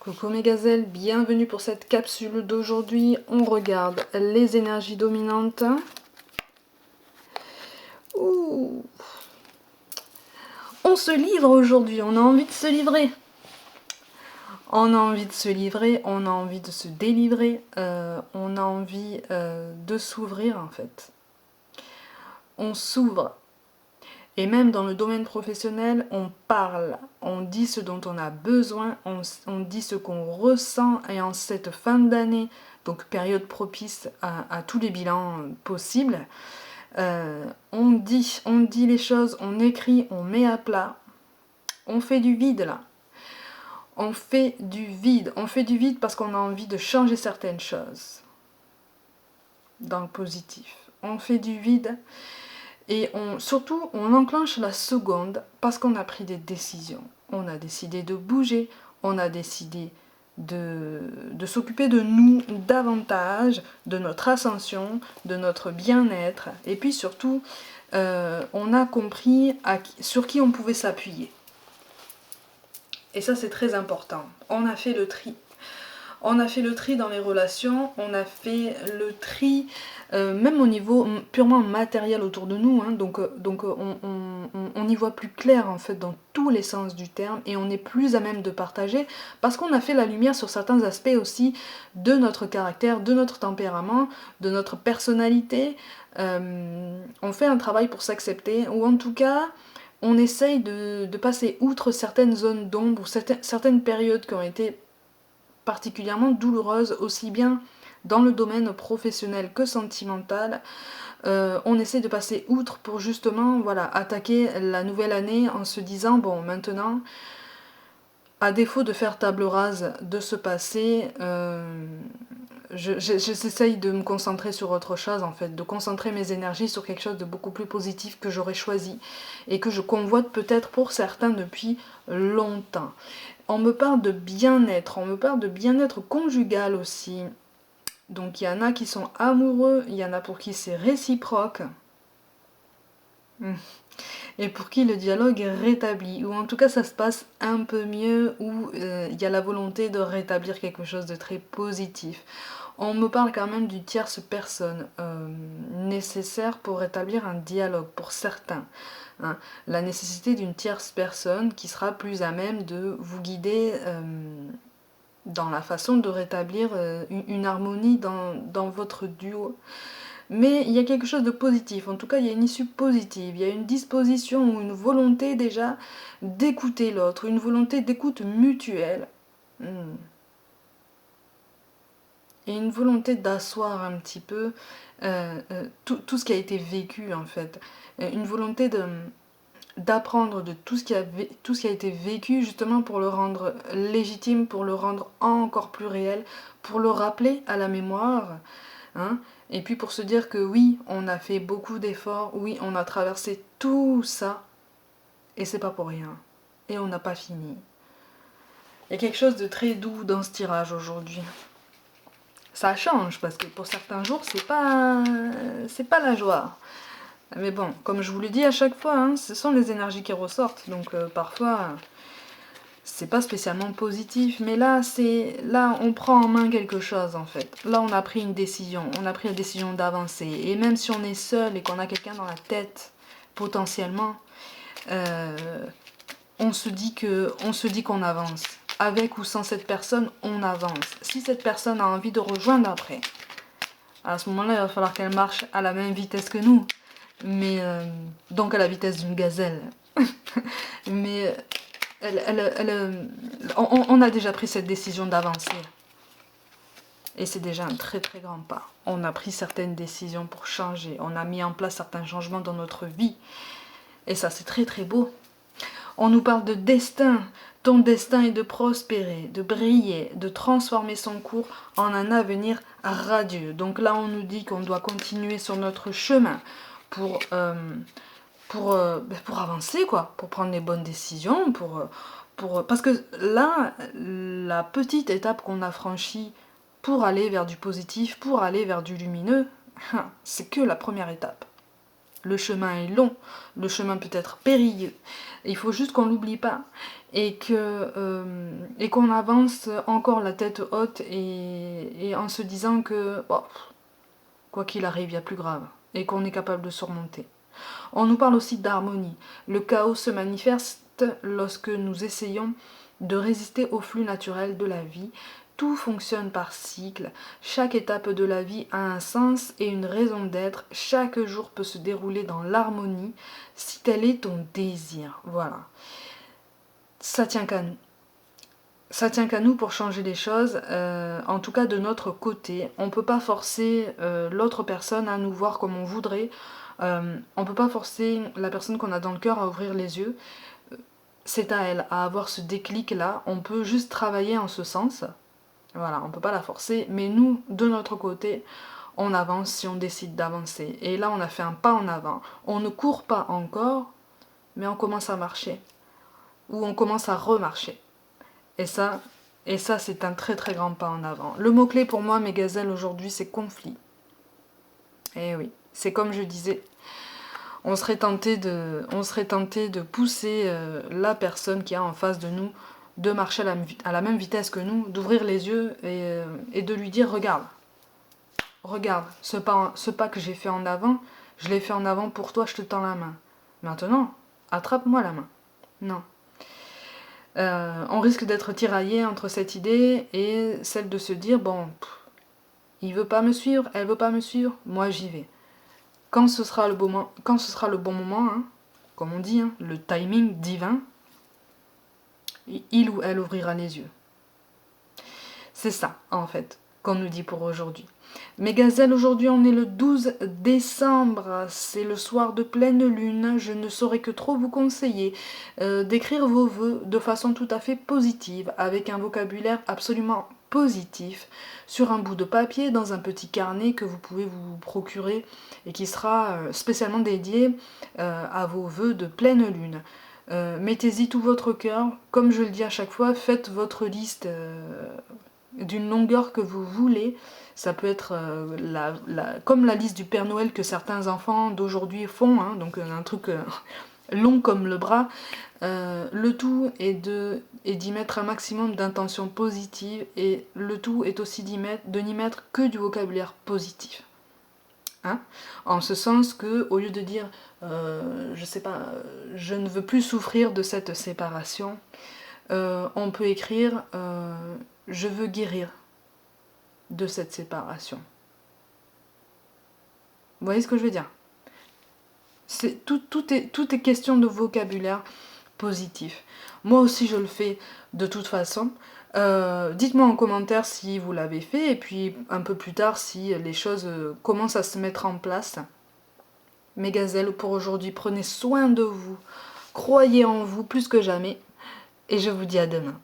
Coucou mes gazelles, bienvenue pour cette capsule d'aujourd'hui. On regarde les énergies dominantes. Ouh. On se livre aujourd'hui, on a envie de se livrer. On a envie de se livrer, on a envie de se délivrer, on a envie de s'ouvrir en fait. On s'ouvre. Et même dans le domaine professionnel, on parle, on dit ce dont on a besoin, on dit ce qu'on ressent. Et en cette fin d'année, donc période propice à tous les bilans possibles, on dit les choses, on écrit, on met à plat, on fait du vide là. On fait du vide parce qu'on a envie de changer certaines choses dans le positif. On fait du vide. Et surtout, on enclenche la seconde parce qu'on a pris des décisions. On a décidé de bouger, on a décidé de s'occuper de nous davantage, de notre ascension, de notre bien-être. Et puis surtout, on a compris sur qui on pouvait s'appuyer. Et ça, c'est très important. On a fait le tri. On a fait le tri dans les relations, on a fait le tri même au niveau purement matériel autour de nous, hein, donc on y voit plus clair en fait dans tous les sens du terme et on est plus à même de partager parce qu'on a fait la lumière sur certains aspects aussi de notre caractère, de notre tempérament, de notre personnalité. On fait un travail pour s'accepter ou en tout cas on essaye de passer outre certaines zones d'ombre ou certaines périodes qui ont été particulièrement douloureuse, aussi bien dans le domaine professionnel que sentimental. On essaie de passer outre pour justement voilà, attaquer la nouvelle année en se disant, bon maintenant, à défaut de faire table rase de ce passé, j'essaye de me concentrer sur autre chose en fait, de concentrer mes énergies sur quelque chose de beaucoup plus positif que j'aurais choisi et que je convoite peut-être pour certains depuis longtemps. On me parle de bien-être, on me parle de bien-être conjugal aussi. Donc il y en a qui sont amoureux, il y en a pour qui c'est réciproque. Et pour qui le dialogue est rétabli, ou en tout cas ça se passe un peu mieux, où il y a la volonté de rétablir quelque chose de très positif. On me parle quand même d'une tierce personne nécessaire pour rétablir un dialogue, pour certains. Hein. La nécessité d'une tierce personne qui sera plus à même de vous guider dans la façon de rétablir une harmonie dans votre duo. Mais il y a quelque chose de positif, en tout cas il y a une issue positive, il y a une disposition ou une volonté déjà d'écouter l'autre, une volonté d'écoute mutuelle. Et une volonté d'asseoir un petit peu tout ce qui a été vécu en fait. Une volonté d'apprendre de tout ce qui a été vécu justement pour le rendre légitime, pour le rendre encore plus réel, pour le rappeler à la mémoire. Hein, et puis pour se dire que oui, on a fait beaucoup d'efforts, oui, on a traversé tout ça, et c'est pas pour rien. Et on n'a pas fini. Il y a quelque chose de très doux dans ce tirage aujourd'hui. Ça change, parce que pour certains jours, c'est pas la joie. Mais bon, comme je vous le dis à chaque fois, hein, ce sont les énergies qui ressortent, donc parfois, c'est pas spécialement positif, mais là, on prend en main quelque chose en fait. Là, on a pris une décision, on a pris la décision d'avancer, et même si on est seul et qu'on a quelqu'un dans la tête, potentiellement, on se dit qu'on avance. Avec ou sans cette personne, on avance. Si cette personne a envie de rejoindre après, à ce moment-là, il va falloir qu'elle marche à la même vitesse que nous. Mais donc à la vitesse d'une gazelle. Mais on a déjà pris cette décision d'avancer. Et c'est déjà un très très grand pas. On a pris certaines décisions pour changer. On a mis en place certains changements dans notre vie. Et ça, c'est très très beau. On nous parle de destin. Ton destin est de prospérer, de briller, de transformer son cours en un avenir radieux. Donc là, on nous dit qu'on doit continuer sur notre chemin pour avancer, quoi, pour prendre les bonnes décisions, parce que là, la petite étape qu'on a franchie pour aller vers du positif, pour aller vers du lumineux, c'est que la première étape. Le chemin est long, le chemin peut être périlleux, il faut juste qu'on l'oublie pas. et qu'on avance encore la tête haute et en se disant que bon, quoi qu'il arrive, il y a plus grave et qu'on est capable de surmonter. On nous parle aussi d'harmonie. Le chaos se manifeste lorsque nous essayons de résister au flux naturel de la vie. Tout fonctionne par cycle. Chaque étape de la vie a un sens et une raison d'être. Chaque jour peut se dérouler dans l'harmonie si tel est ton désir. Voilà. Ça tient qu'à nous. Ça tient qu'à nous pour changer les choses, en tout cas de notre côté. On ne peut pas forcer l'autre personne à nous voir comme on voudrait. On ne peut pas forcer la personne qu'on a dans le cœur à ouvrir les yeux. C'est à elle, à avoir ce déclic-là. On peut juste travailler en ce sens. Voilà, on ne peut pas la forcer. Mais nous, de notre côté, on avance si on décide d'avancer. Et là, on a fait un pas en avant. On ne court pas encore, mais on commence à marcher. Ou on commence à remarcher. Et ça c'est un très très grand pas en avant. Le mot-clé pour moi, mes gazelles, aujourd'hui, c'est conflit. Et oui, c'est comme je disais, on serait tenté de pousser la personne qui est en face de nous de marcher à la même vitesse que nous, d'ouvrir les yeux et de lui dire, regarde, ce pas que j'ai fait en avant, je l'ai fait en avant pour toi, je te tends la main. Maintenant, attrape-moi la main. Non. On risque d'être tiraillé entre cette idée et celle de se dire, bon, il veut pas me suivre, elle veut pas me suivre, moi j'y vais. Quand ce sera le bon moment, hein, comme on dit, hein, le timing divin, il ou elle ouvrira les yeux. C'est ça, en fait, qu'on nous dit pour aujourd'hui. Mes gazelles, aujourd'hui on est le 12 décembre, c'est le soir de pleine lune, je ne saurais que trop vous conseiller d'écrire vos vœux de façon tout à fait positive, avec un vocabulaire absolument positif, sur un bout de papier, dans un petit carnet que vous pouvez vous procurer et qui sera spécialement dédié à vos vœux de pleine lune. Mettez-y tout votre cœur, comme je le dis à chaque fois, faites votre liste d'une longueur que vous voulez. Ça peut être comme la liste du Père Noël que certains enfants d'aujourd'hui font, hein, donc un truc long comme le bras. Le tout est d'y mettre un maximum d'intentions positives et le tout est aussi de n'y mettre que du vocabulaire positif. Hein, en ce sens que, au lieu de dire je sais pas, je ne veux plus souffrir de cette séparation, on peut écrire je veux guérir de cette séparation. Vous voyez ce que je veux dire? Tout est question de vocabulaire positif. Moi aussi je le fais de toute façon. Dites-moi en commentaire si vous l'avez fait et puis un peu plus tard si les choses commencent à se mettre en place. Mes gazelles, pour aujourd'hui, prenez soin de vous, croyez en vous plus que jamais et je vous dis à demain.